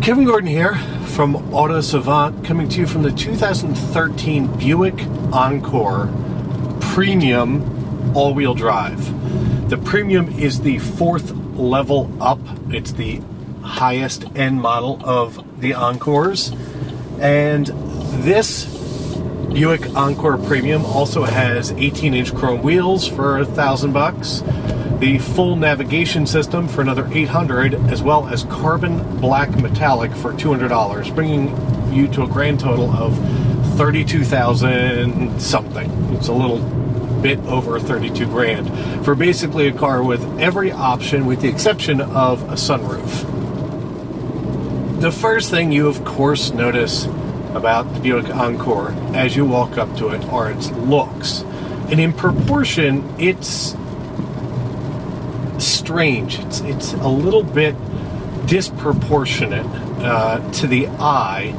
Kevin Gordon here from Autosavant, coming to you from the 2013 Buick Encore Premium all-wheel drive. The Premium is the fourth level up. It's the highest end model of the Encores. And this Buick Encore Premium also has 18-inch chrome wheels for $1,000. The full navigation system for another $800, as well as carbon black metallic for $200, bringing you to a grand total of $32,000 something. It's a little bit over 32 grand for basically a car with every option with the exception of a sunroof. The first thing you of course notice about the Buick Encore as you walk up to it are its looks. And in proportion, it's strange. It's a little bit disproportionate to the eye.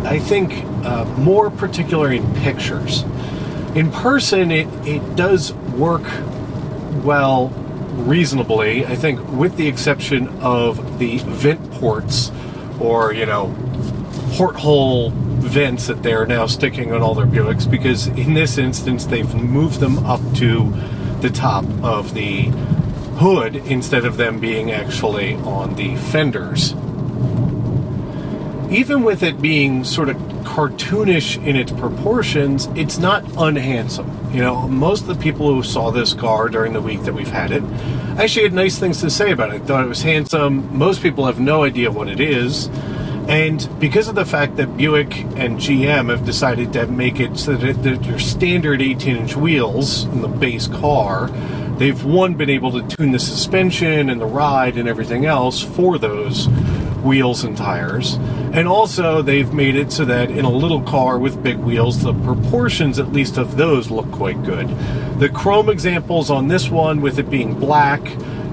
I think more particularly in pictures. In person, it does work well, reasonably. I think with the exception of the vent ports, or porthole vents that they're now sticking on all their Buicks, because in this instance they've moved them up to the top of the hood instead of them being actually on the fenders. Even with it being sort of cartoonish in its proportions, it's not unhandsome. Most of the people who saw this car during the week that we've had it actually had nice things to say about it. Thought it was handsome. Most people have no idea what it is. And because of the fact that Buick and GM have decided to make it so that they're standard 18-inch wheels in the base car, they've been able to tune the suspension and the ride and everything else for those wheels and tires. And also they've made it so that in a little car with big wheels, the proportions at least of those look quite good. The chrome examples on this one, with it being black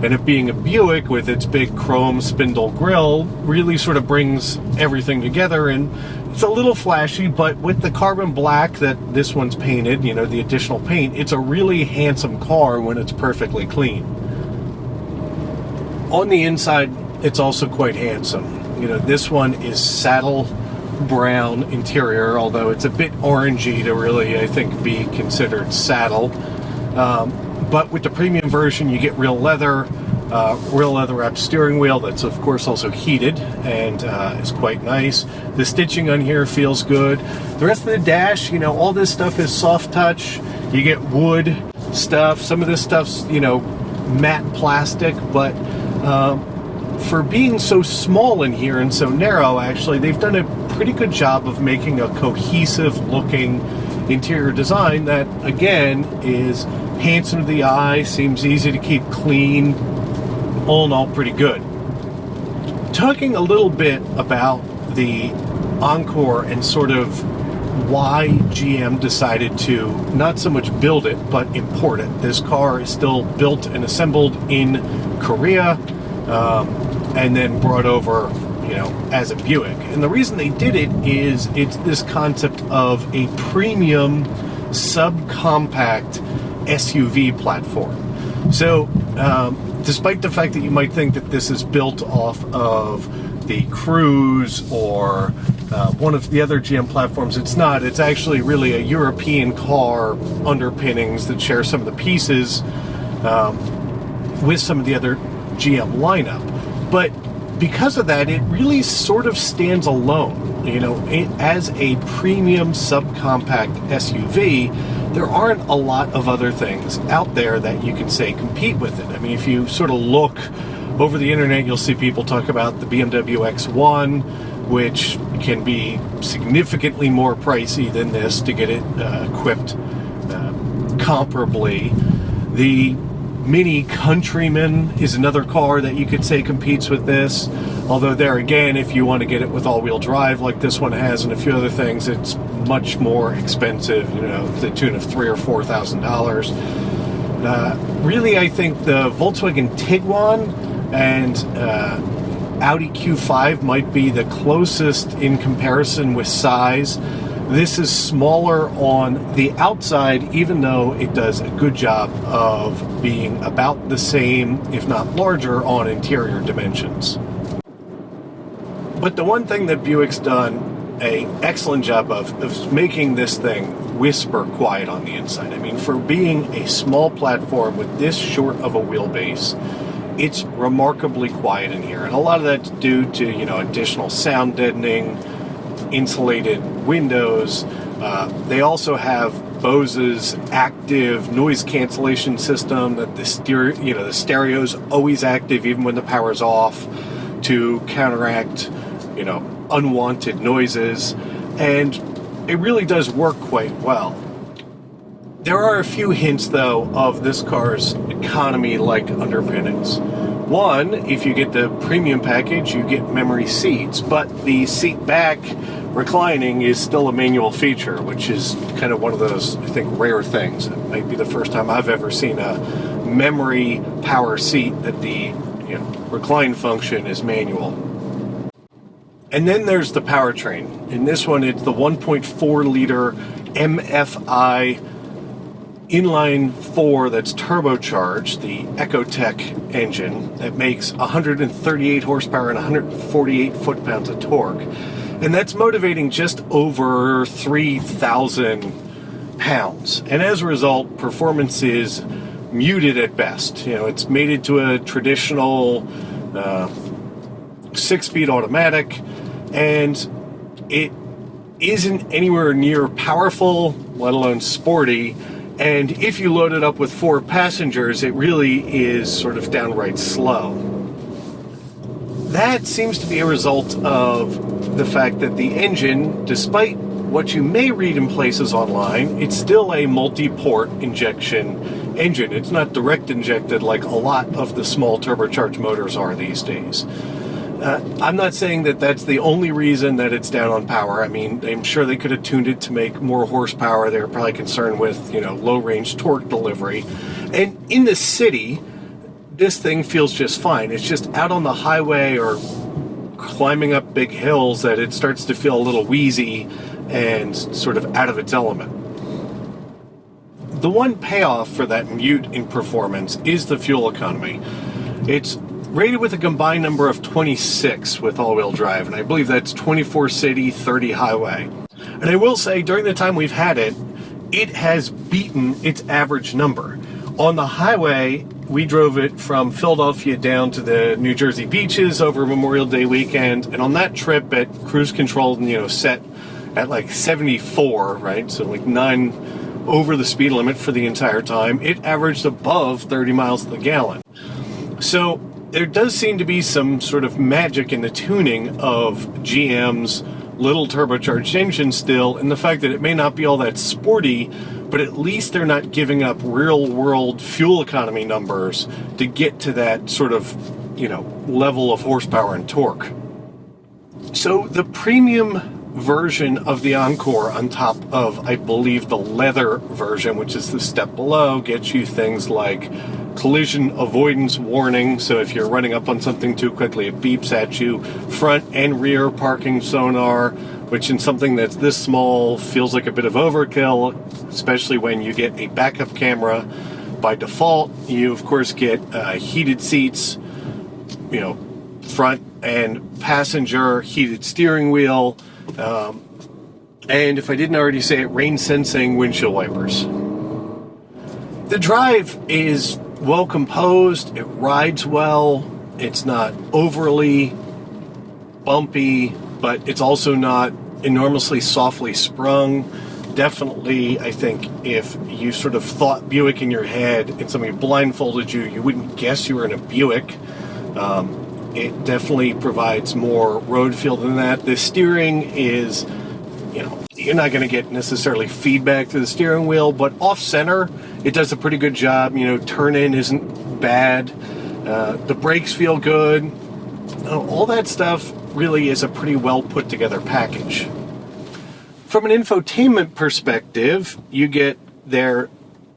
and it being a Buick with its big chrome spindle grille, really sort of brings everything together. And it's a little flashy, but with the carbon black that this one's painted, the additional paint, it's a really handsome car when it's perfectly clean. On the inside, it's also quite handsome. This one is saddle brown interior, although it's a bit orangey to really, I think, be considered saddle. But with the premium version, you get real leather wrapped steering wheel that's of course also heated and is quite nice. The stitching on here feels good. The rest of the dash, all this stuff is soft touch. You get wood stuff. Some of this stuff's, matte plastic, but for being so small in here and so narrow, actually, they've done a pretty good job of making a cohesive looking interior design that, again, is handsome to the eye, seems easy to keep clean, all in all pretty good. Talking a little bit about the Encore and sort of why GM decided to not so much build it, but import it. This car is still built and assembled in Korea, and then brought over, as a Buick. And the reason they did it is it's this concept of a premium subcompact SUV platform. So, despite the fact that you might think that this is built off of the Cruise or one of the other GM platforms, it's not. It's actually really a European car underpinnings that share some of the pieces with some of the other GM lineup. But because of that, it really sort of stands alone. As a premium subcompact SUV, there aren't a lot of other things out there that you can say compete with it. I mean, if you sort of look over the internet, you'll see people talk about the BMW X1, which can be significantly more pricey than this to get it equipped comparably. The Mini Countryman is another car that you could say competes with this, although there again, if you want to get it with all-wheel drive like this one has and a few other things, it's much more expensive, to the tune of $3,000 or $4,000. Really, I think the Volkswagen Tiguan and Audi Q5 might be the closest in comparison with size. This is smaller on the outside, even though it does a good job of being about the same, if not larger, on interior dimensions. But the one thing that Buick's done an excellent job of is making this thing whisper quiet on the inside. I mean, for being a small platform with this short of a wheelbase, it's remarkably quiet in here. And a lot of that's due to, additional sound deadening, insulated windows. They also have Bose's active noise cancellation system that the stereo's always active even when the power's off to counteract, unwanted noises. And it really does work quite well. There are a few hints, though, of this car's economy-like underpinnings. One, if you get the premium package, you get memory seats, but the seat back reclining is still a manual feature, which is kind of one of those, I think, rare things. It might be the first time I've ever seen a memory power seat that the recline function is manual. And then there's the powertrain. In this one, it's the 1.4 liter MFI inline 4 that's turbocharged, the Ecotec engine that makes 138 horsepower and 148 foot-pounds of torque. And that's motivating just over 3,000 pounds. And as a result, performance is muted at best. It's mated to a traditional 6-speed automatic, and it isn't anywhere near powerful, let alone sporty. And if you load it up with 4 passengers, it really is sort of downright slow. That seems to be a result of the fact that the engine, despite what you may read in places online, it's still a multi-port injection engine. It's not direct injected like a lot of the small turbocharged motors are these days. I'm not saying that that's the only reason that it's down on power. I mean, I'm sure they could have tuned it to make more horsepower. They were probably concerned with, low-range torque delivery. And in the city, this thing feels just fine. It's just out on the highway or climbing up big hills that it starts to feel a little wheezy and sort of out of its element. The one payoff for that mute in performance is the fuel economy. It's rated with a combined number of 26 with all-wheel drive, and I believe that's 24 city, 30 highway. And I will say, during the time we've had it, it has beaten its average number. On the highway, we drove it from Philadelphia down to the New Jersey beaches over Memorial Day weekend, and on that trip at cruise control, set at like 74, right? So like 9 over the speed limit for the entire time. It averaged above 30 miles to the gallon. So there does seem to be some sort of magic in the tuning of GM's little turbocharged engine still, and the fact that it may not be all that sporty, but at least they're not giving up real-world fuel economy numbers to get to that sort of, level of horsepower and torque. So the premium version of the Encore on top of, I believe, the leather version, which is the step below, gets you things like collision avoidance warning, so if you're running up on something too quickly, it beeps at you. Front and rear parking sonar, which in something that's this small feels like a bit of overkill, especially when you get a backup camera. By default, you of course get heated seats, front and passenger, heated steering wheel, and if I didn't already say it, rain sensing windshield wipers. The drive is well composed, it rides well, it's not overly bumpy, but it's also not enormously softly sprung. Definitely, I think if you sort of thought Buick in your head and somebody blindfolded you, you wouldn't guess you were in a Buick. It definitely provides more road feel than that. The steering is, you're not going to get necessarily feedback to the steering wheel, but off-center, it does a pretty good job. Turn-in isn't bad. The brakes feel good. All that stuff really is a pretty well put-together package. From an infotainment perspective, you get their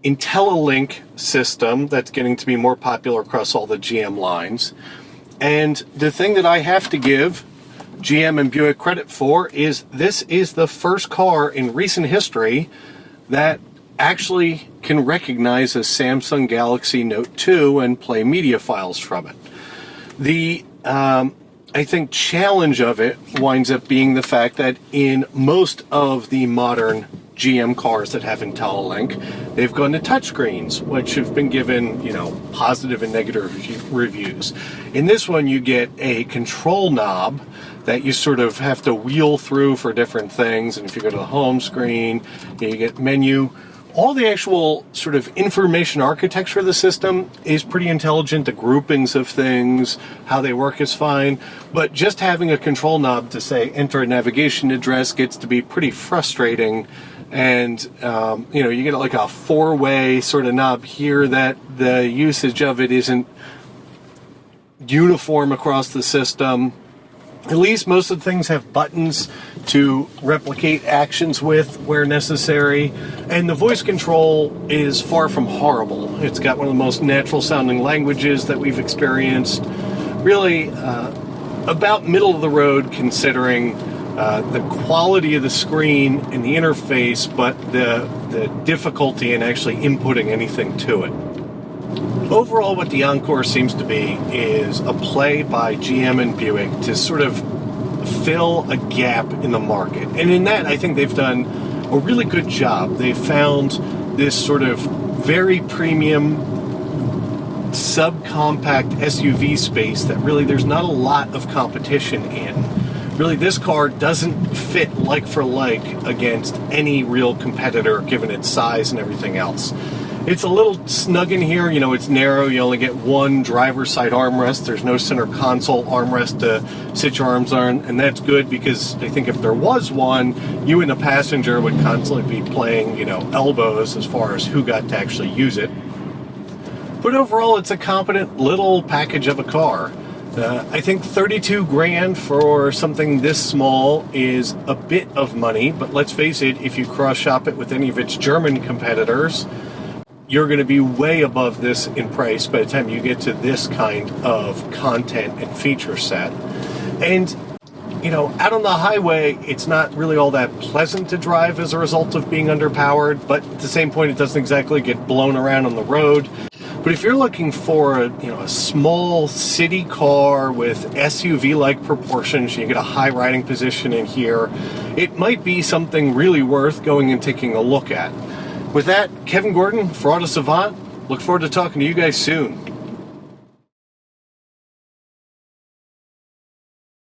IntelliLink system that's getting to be more popular across all the GM lines. And the thing that I have to give GM and Buick credit for is this is the first car in recent history that actually can recognize a Samsung Galaxy Note 2 and play media files from it. The I think challenge of it winds up being the fact that in most of the modern GM cars that have IntelliLink, they've gone to touchscreens, which have been given, positive and negative reviews. In this one, you get a control knob that you sort of have to wheel through for different things. And if you go to the home screen, you get menu. All the actual sort of information architecture of the system is pretty intelligent. The groupings of things, how they work is fine. But just having a control knob to say enter a navigation address gets to be pretty frustrating. And, you get like a four-way sort of knob here that the usage of it isn't uniform across the system. At least most of the things have buttons to replicate actions with where necessary. And the voice control is far from horrible. It's got one of the most natural sounding languages that we've experienced. Really about middle of the road considering the quality of the screen and the interface, but the difficulty in actually inputting anything to it. Overall, what the Encore seems to be is a play by GM and Buick to sort of fill a gap in the market. And in that, I think they've done a really good job. They found this sort of very premium, subcompact SUV space that really there's not a lot of competition in. Really, this car doesn't fit like for like against any real competitor given its size and everything else. It's a little snug in here, it's narrow, you only get one driver's side armrest, there's no center console armrest to sit your arms on, and that's good because I think if there was one, you and the passenger would constantly be playing, elbows as far as who got to actually use it. But overall, it's a competent little package of a car. I think $32,000 for something this small is a bit of money, but let's face it, if you cross-shop it with any of its German competitors, you're going to be way above this in price by the time you get to this kind of content and feature set. And, out on the highway, it's not really all that pleasant to drive as a result of being underpowered, but at the same point, it doesn't exactly get blown around on the road. But if you're looking for a small city car with SUV-like proportions, you get a high riding position in here, it might be something really worth going and taking a look at. With that, Kevin Gordon for Autosavant. Look forward to talking to you guys soon.